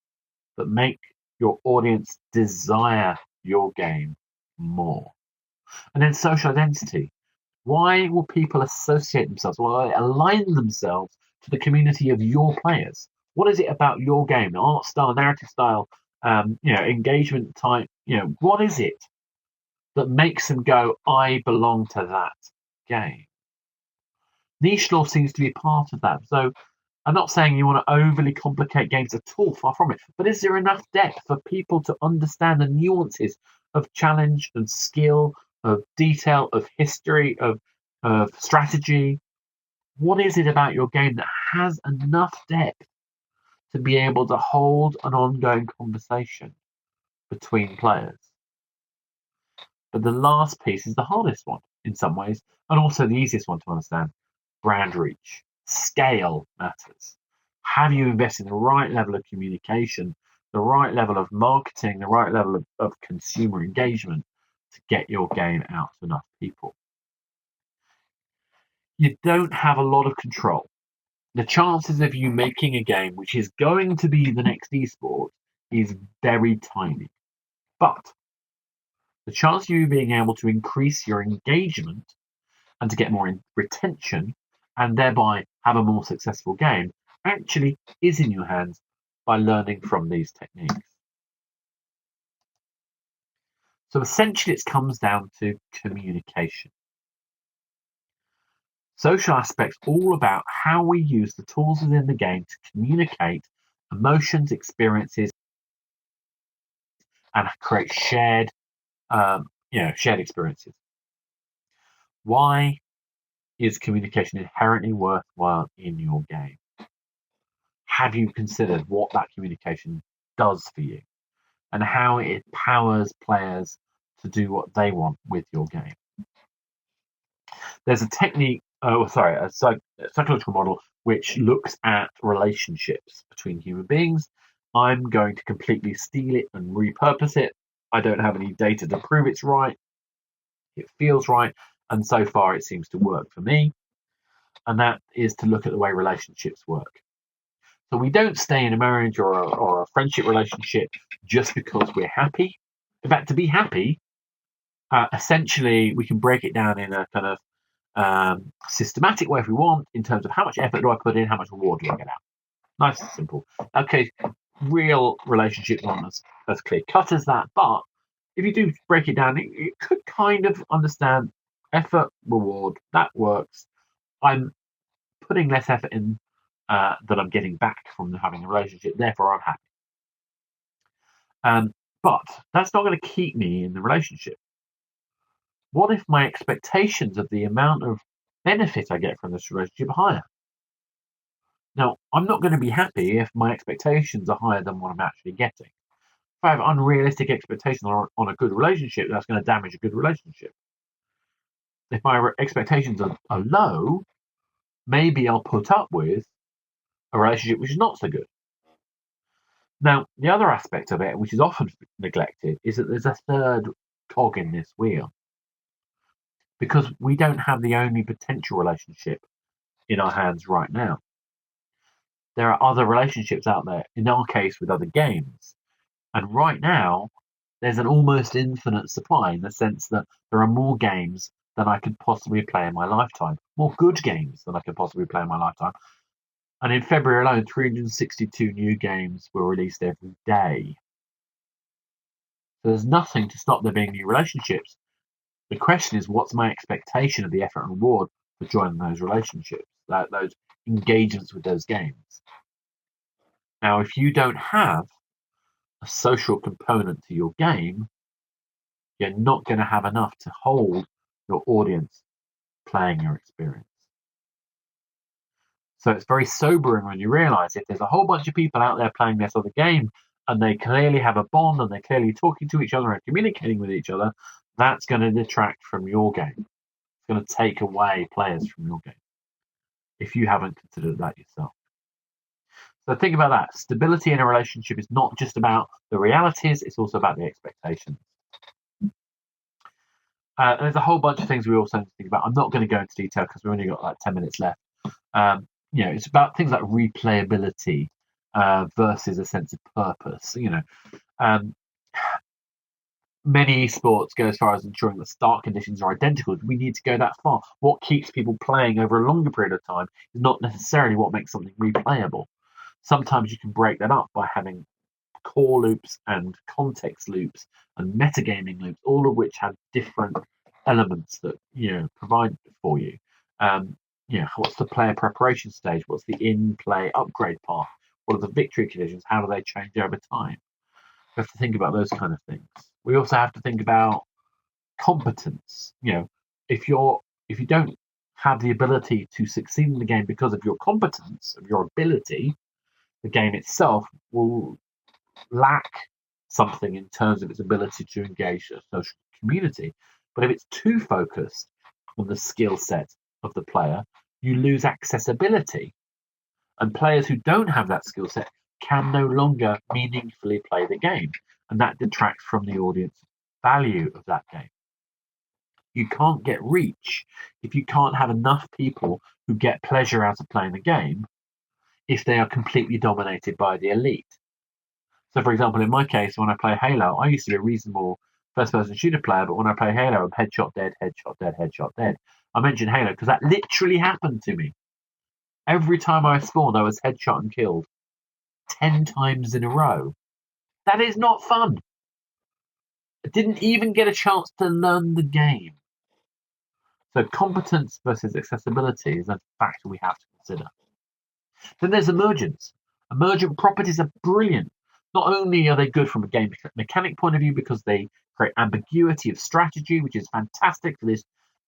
that make your audience desire your game more. And then social identity. Why will people associate themselves? Why align themselves to the community of your players? What is it about your game, the art style, narrative style, engagement type? What is it that makes them go, I belong to that game? Niche law seems to be part of that. So I'm not saying you want to overly complicate games at all, far from it. But is there enough depth for people to understand the nuances of challenge and skill, of detail, of history, of strategy? What is it about your game that has enough depth to be able to hold an ongoing conversation between players? But the last piece is the hardest one in some ways, and also the easiest one to understand. Brand reach. Scale matters. Have you invested in the right level of communication, the right level of marketing, the right level of consumer engagement to get your game out to enough people? You don't have a lot of control. The chances of you making a game which is going to be the next esport is very tiny. But the chance of you being able to increase your engagement and to get more retention and thereby have a more successful game actually is in your hands by learning from these techniques. So essentially it comes down to communication. Social aspects all about how we use the tools within the game to communicate emotions, experiences, and create shared experiences. Why is communication inherently worthwhile in your game? Have you considered what that communication does for you and how it empowers players to do what they want with your game? There's a technique, a psychological model which looks at relationships between human beings. I'm going to completely steal it and repurpose it I don't have any data to prove it's right. It feels right. And so far, it seems to work for me. And that is to look at the way relationships work. So we don't stay in a marriage or a friendship relationship just because we're happy. In fact, to be happy, essentially, we can break it down in a kind of systematic way if we want, in terms of how much effort do I put in, how much reward do I get out. Nice and simple. Okay, real relationships aren't as clear cut as that, but if you do break it down, you could kind of understand effort, reward, that works. I'm putting less effort in that I'm getting back from having a relationship, therefore I'm happy. But that's not going to keep me in the relationship. What if my expectations of the amount of benefit I get from this relationship are higher? Now, I'm not going to be happy if my expectations are higher than what I'm actually getting. If I have unrealistic expectations on a good relationship, that's going to damage a good relationship. If my expectations are low, maybe I'll put up with a relationship which is not so good. Now, the other aspect of it, which is often neglected, is that there's a third cog in this wheel. Because we don't have the only potential relationship in our hands right now. There are other relationships out there, in our case with other games. And right now, there's an almost infinite supply in the sense that there are more games than I could possibly play in my lifetime, more good games than I could possibly play in my lifetime. And in February alone, 362 new games were released every day. So there's nothing to stop there being new relationships. The question is, what's my expectation of the effort and reward for joining those relationships, those engagements with those games? Now, if you don't have a social component to your game, you're not going to have enough to hold your audience playing your experience. So it's very sobering when you realize if there's a whole bunch of people out there playing this other game and they clearly have a bond and they're clearly talking to each other and communicating with each other, that's going to detract from your game. It's going to take away players from your game if you haven't considered that yourself. So think about that. Stability in a relationship is not just about the realities, it's also about the expectations. There's a whole bunch of things we also need to think about. I'm not going to go into detail because we've only got like 10 minutes left. It's about things like replayability versus a sense of purpose. Many esports go as far as ensuring that start conditions are identical. We need to go that far. What keeps people playing over a longer period of time is not necessarily what makes something replayable. Sometimes you can break that up by having core loops and context loops and metagaming loops, all of which have different elements that provide for you. What's the player preparation stage? What's the in-play upgrade path? What are the victory conditions? How do they change over time? We have to think about those kind of things. We also have to think about competence. If you don't have the ability to succeed in the game because of your competence, of your ability, the game itself will lack something in terms of its ability to engage a social community. But if it's too focused on the skill set of the player, you lose accessibility. And players who don't have that skill set can no longer meaningfully play the game. And that detracts from the audience value of that game. You can't get reach if you can't have enough people who get pleasure out of playing the game if they are completely dominated by the elite. So, for example, in my case, when I play Halo, I used to be a reasonable first-person shooter player, but when I play Halo, I'm headshot dead, headshot dead, headshot dead. I mention Halo because that literally happened to me. Every time I spawned, I was headshot and killed 10 times in a row. That is not fun. I didn't even get a chance to learn the game. So competence versus accessibility is a factor we have to consider. Then there's emergence. Emergent properties are brilliant. Not only are they good from a game mechanic point of view because they create ambiguity of strategy, which is fantastic for this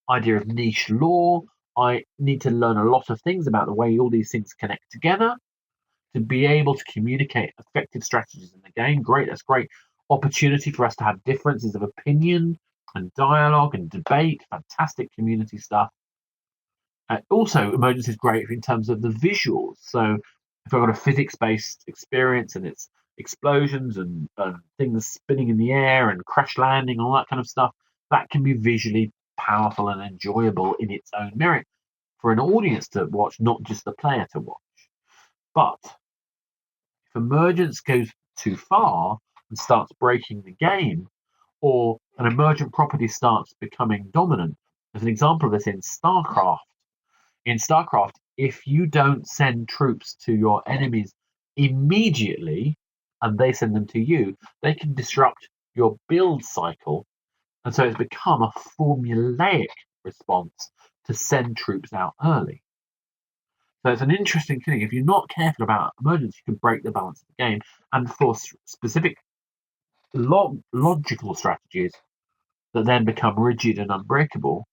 idea of niche lore. I need to learn a lot of things about the way all these things connect together to be able to communicate effective strategies in the game. Great, that's great opportunity for us to have differences of opinion and dialogue and debate. Fantastic community stuff. Also, Emergence is great in terms of the visuals. So if I've got a physics-based experience and it's explosions and things spinning in the air and crash landing, all that kind of stuff, that can be visually powerful and enjoyable in its own merit for an audience to watch, not just the player to watch. But if Emergence goes too far and starts breaking the game, or an emergent property starts becoming dominant, there's an example of this in StarCraft. In StarCraft, if you don't send troops to your enemies immediately and they send them to you, they can disrupt your build cycle. And so it's become a formulaic response to send troops out early. So it's an interesting thing. If you're not careful about Emergence, you can break the balance of the game. And for specific logical strategies that then become rigid and unbreakable,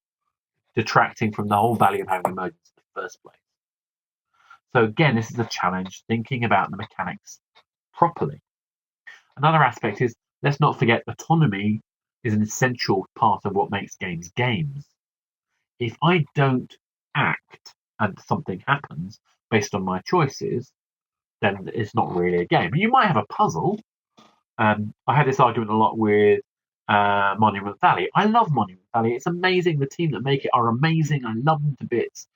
detracting from the whole value of having Emergence in the first place. So again, this is a challenge, thinking about the mechanics properly. Another aspect is, let's not forget, autonomy is an essential part of what makes games games. If I don't act and something happens based on my choices, then it's not really a game. You might have a puzzle. I had this argument a lot with Monument Valley. I love Monument Valley. It's amazing. The team that make it are amazing. I love them to bits.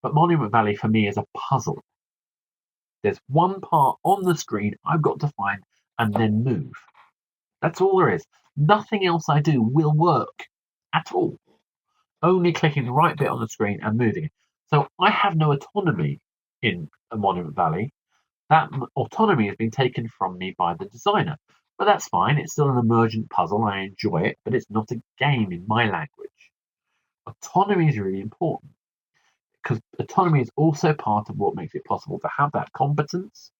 But Monument Valley for me is a puzzle. There's one part on the screen I've got to find and then move. That's all there is. Nothing else I do will work at all. Only clicking the right bit on the screen and moving it. So I have no autonomy in a Monument Valley. That autonomy has been taken from me by the designer. But that's fine. It's still an emergent puzzle. I enjoy it, but it's not a game in my language. Autonomy is really important because autonomy is also part of what makes it possible to have that competence,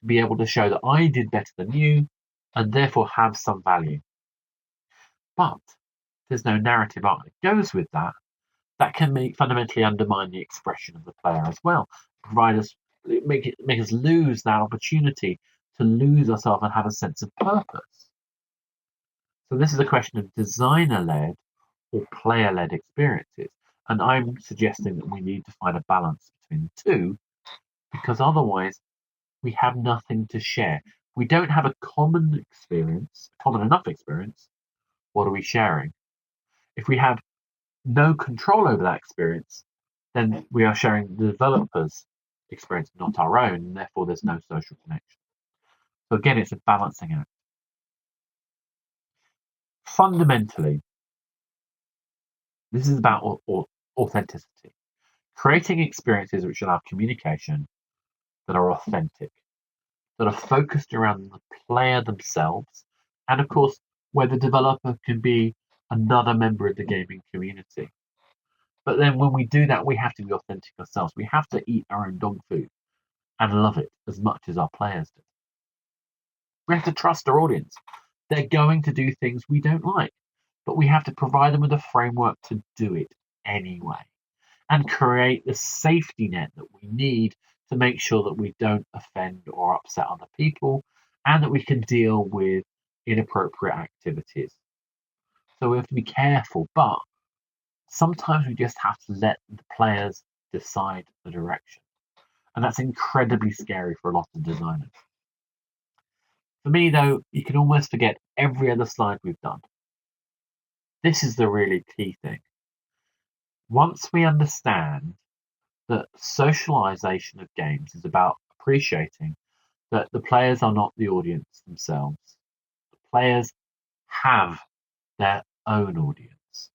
to be able to show that I did better than you, and therefore have some value. But there's no narrative arc that goes with that. That can fundamentally undermine the expression of the player as well. Make us lose that opportunity to lose ourselves and have a sense of purpose. So this is a question of designer-led or player-led experiences. And I'm suggesting that we need to find a balance between the two, because otherwise we have nothing to share. If we don't have a common enough experience, what are we sharing? If we have no control over that experience, then we are sharing the developer's experience, not our own, and therefore there's no social connection. So again, it's a balancing act. Fundamentally, this is about authenticity. Creating experiences which allow communication that are authentic, that are focused around the player themselves, and of course, where the developer can be another member of the gaming community. But then when we do that, we have to be authentic ourselves. We have to eat our own dog food and love it as much as our players do. We have to trust our audience. They're going to do things we don't like, but we have to provide them with a framework to do it anyway and create the safety net that we need to make sure that we don't offend or upset other people and that we can deal with inappropriate activities. So we have to be careful, but sometimes we just have to let the players decide the direction. And that's incredibly scary for a lot of designers. For me, though, you can almost forget every other slide we've done. This is the really key thing. Once we understand that socialization of games is about appreciating that the players are not the audience themselves. The players have their own audience.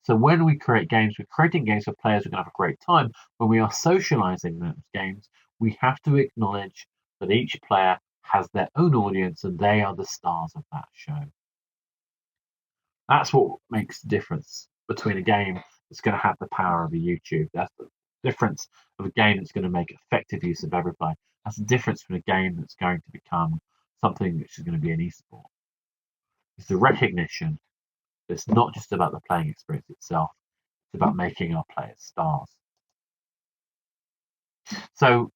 So when we create games, we're creating games for players who can have a great time. When we are socializing those games, we have to acknowledge that each player has their own audience and they are the stars of that show. That's what makes the difference between a game that's going to have the power of a YouTube. That's the difference of a game that's going to make effective use of Everyplay. That's the difference from a game that's going to become something which is going to be an esport. It's the recognition that it's not just about the playing experience itself, it's about making our players stars. So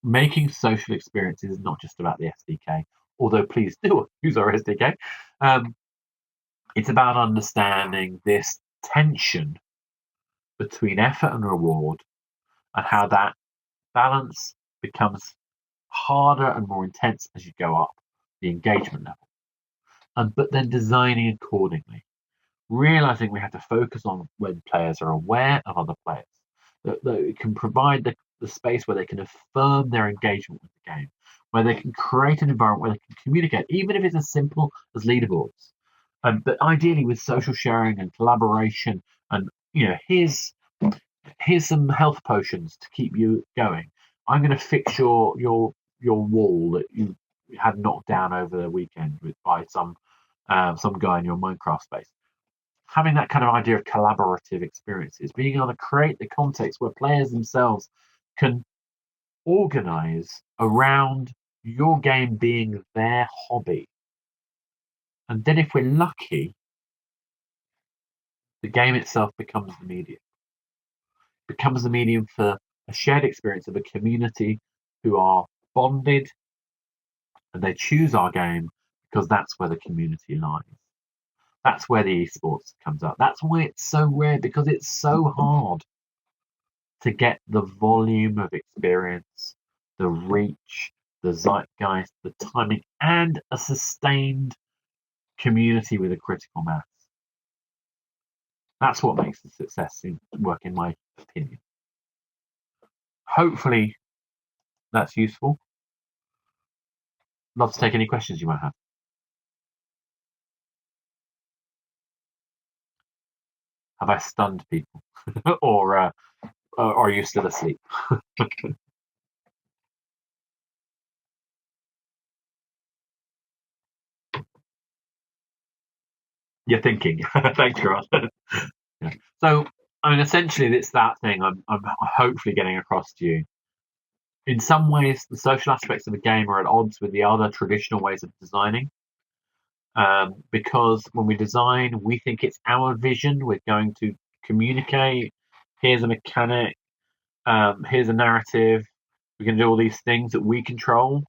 making social experiences is not just about the SDK, although please do use our SDK. It's about understanding this tension between effort and reward and how that balance becomes harder and more intense as you go up the engagement level. But then designing accordingly, realizing we have to focus on when players are aware of other players, that it can provide the space where they can affirm their engagement with the game, where they can create an environment where they can communicate, even if it's as simple as leaderboards. But ideally with social sharing and collaboration, and here's some health potions to keep you going. I'm going to fix your wall that you had knocked down over the weekend by some guy in your Minecraft space. Having that kind of idea of collaborative experiences, being able to create the context where players themselves can organize around your game being their hobby. And then if we're lucky, the game itself becomes the medium. Becomes the medium for a shared experience of a community who are bonded, and they choose our game because that's where the community lies. That's where the eSports comes up. That's why it's so rare, because it's so hard to get the volume of experience, the reach, the zeitgeist, the timing, and a sustained community with a critical mass. That's what makes the success work, in my opinion. Hopefully that's useful. Love to take any questions you might have. Have I stunned people? or are you still asleep? You're thinking. Thanks, Grant. Yeah. So, I mean, essentially, it's that thing I'm hopefully getting across to you. In some ways, the social aspects of a game are at odds with the other traditional ways of designing. Because when we design, we think it's our vision. We're going to communicate. Here's a mechanic. Here's a narrative. We're going to do all these things that we control.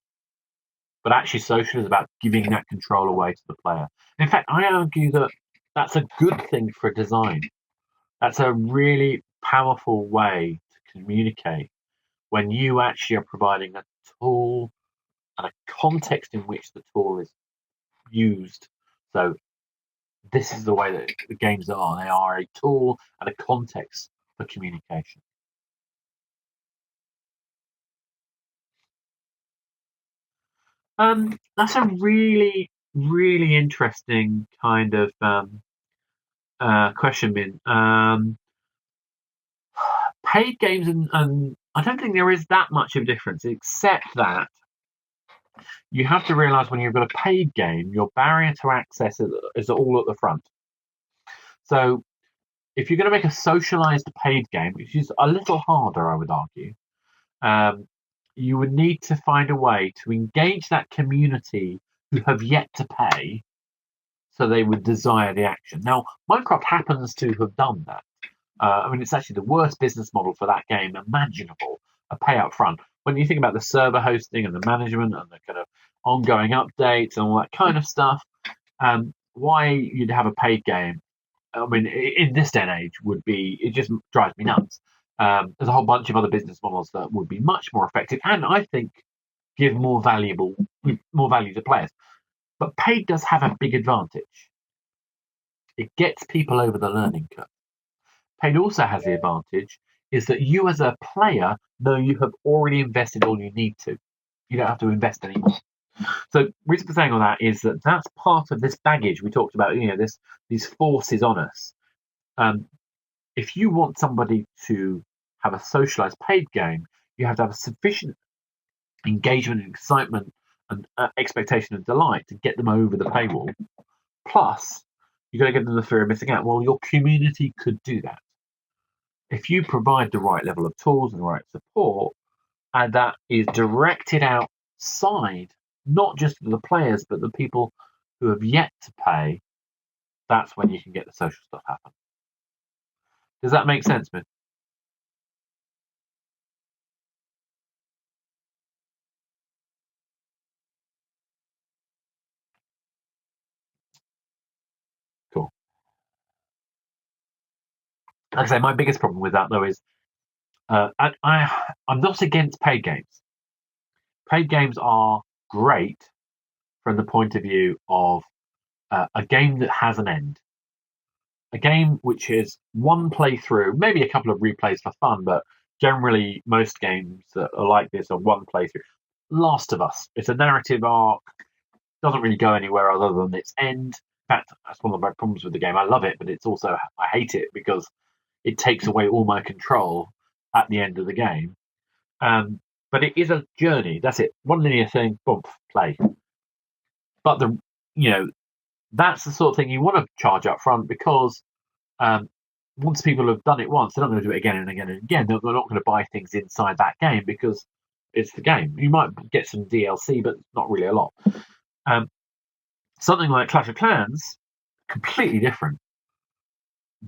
But actually, social is about giving that control away to the player. In fact, I argue that that's a good thing for design. That's a really powerful way to communicate when you actually are providing a tool and a context in which the tool is used. So this is the way that the games are. They are a tool and a context for communication. That's a really, really interesting kind of question, Min. Paid games and I don't think there is that much of a difference, except that you have to realize when you've got a paid game, your barrier to access is all at the front. So if you're going to make a socialized paid game, which is a little harder, I would argue, you would need to find a way to engage that community who have yet to pay, so they would desire the action. Now, Minecraft happens to have done that. I mean, it's actually the worst business model for that game imaginable, a pay up front. When you think about the server hosting and the management and the kind of ongoing updates and all that kind of stuff, why you'd have a paid game, I mean, in this day and age, would be, it just drives me nuts. There's a whole bunch of other business models that would be much more effective and I think give more value to players. But paid does have a big advantage. It gets people over the learning curve. Paid also has the advantage is that you as a player know you have already invested all you need to. You don't have to invest anymore. So the reason for saying all that is that that's part of this baggage we talked about, these forces on us. If you want somebody to have a socialized paid game, you have to have a sufficient engagement and excitement and expectation and delight to get them over the paywall. Plus, you've got to give them the fear of missing out. Well, your community could do that. If you provide the right level of tools and the right support, and that is directed outside, not just to the players, but the people who have yet to pay, that's when you can get the social stuff happen. Does that make sense, man? Cool. Like I say, my biggest problem with that, though, is I'm not against paid games. paid games are great from the point of view of a game that has an end. A game which is one playthrough, maybe a couple of replays for fun, but generally most games that are like this are one playthrough. Last of Us, it's a narrative arc, doesn't really go anywhere other than its end. In fact, that's one of my problems with the game. I love it, but it's also, I hate it because it takes away all my control at the end of the game. But it is a journey. That's it. One linear thing, boom, play. But that's the sort of thing you want to charge up front because once people have done it once, they're not going to do it again and again and again. They're not going to buy things inside that game because it's the game. You might get some DLC, but not really a lot. Something like Clash of Clans, completely different.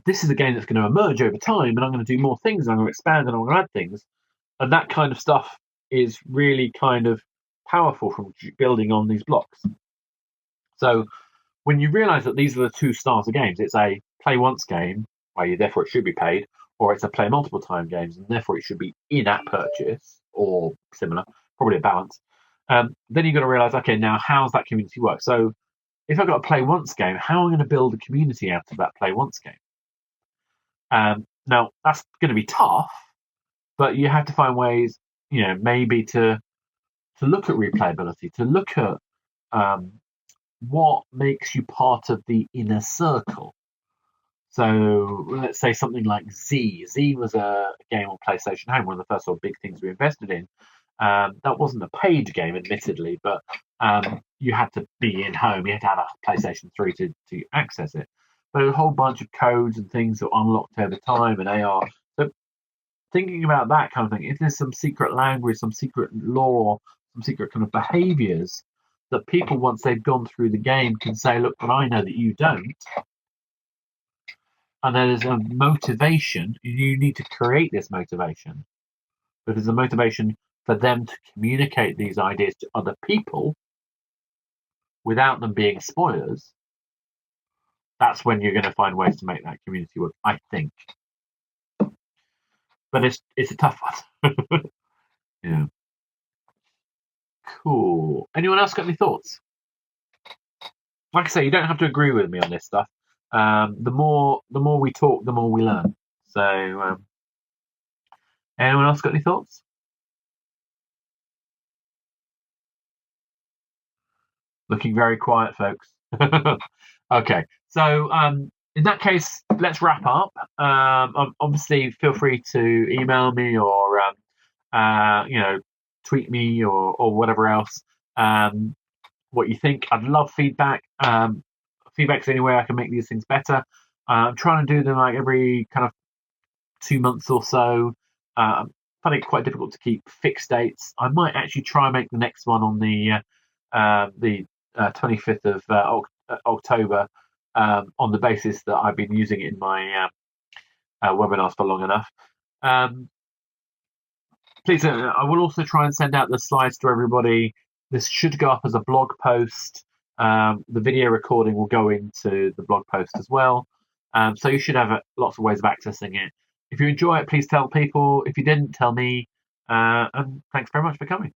This is a game that's going to emerge over time, and I'm going to do more things, and I'm going to expand, and I'm going to add things. And that kind of stuff is really kind of powerful from building on these blocks. So when you realize that these are the two styles of games, it's a play once game, where therefore it should be paid, or it's a play multiple time games, and therefore it should be in-app purchase or similar, probably a balance. Then you've got to realize, okay, now how's that community work? So if I've got a play once game, how am I going to build a community out of that play once game? Now that's going to be tough, but you have to find ways, maybe to look at replayability, to look at what makes you part of the inner circle. So let's say something like Z. Z was a game on PlayStation Home, one of the first sort of big things we invested in. That wasn't a paid game, admittedly, but you had to be in home. You had to have a PlayStation 3 to access it. But a whole bunch of codes and things that were unlocked over time and AR. So thinking about that kind of thing, if there's some secret language, some secret law, some secret kind of behaviors that people, once they've gone through the game, can say, look, but I know that you don't. And there's a motivation. You need to create this motivation. But there's a motivation for them to communicate these ideas to other people without them being spoilers. That's when you're going to find ways to make that community work, I think. But it's a tough one. Yeah. Cool. Anyone else got any thoughts? Like I say, you don't have to agree with me on this stuff. The more we talk, the more we learn. So, anyone else got any thoughts? Looking very quiet, folks. Okay, so in that case, let's wrap up. Obviously, feel free to email me or tweet me or whatever else. What you think? I'd love feedback. Feedback's the only way I can make these things better. I'm trying to do them like every kind of 2 months or so. I find it quite difficult to keep fixed dates. I might actually try and make the next one on the 25th of October on the basis that I've been using it in my webinars for long enough. Please, I will also try and send out the slides to everybody. This should go up as a blog post. The video recording will go into the blog post as well. So you should have lots of ways of accessing it. If you enjoy it, please tell people. If you didn't, tell me. And thanks very much for coming.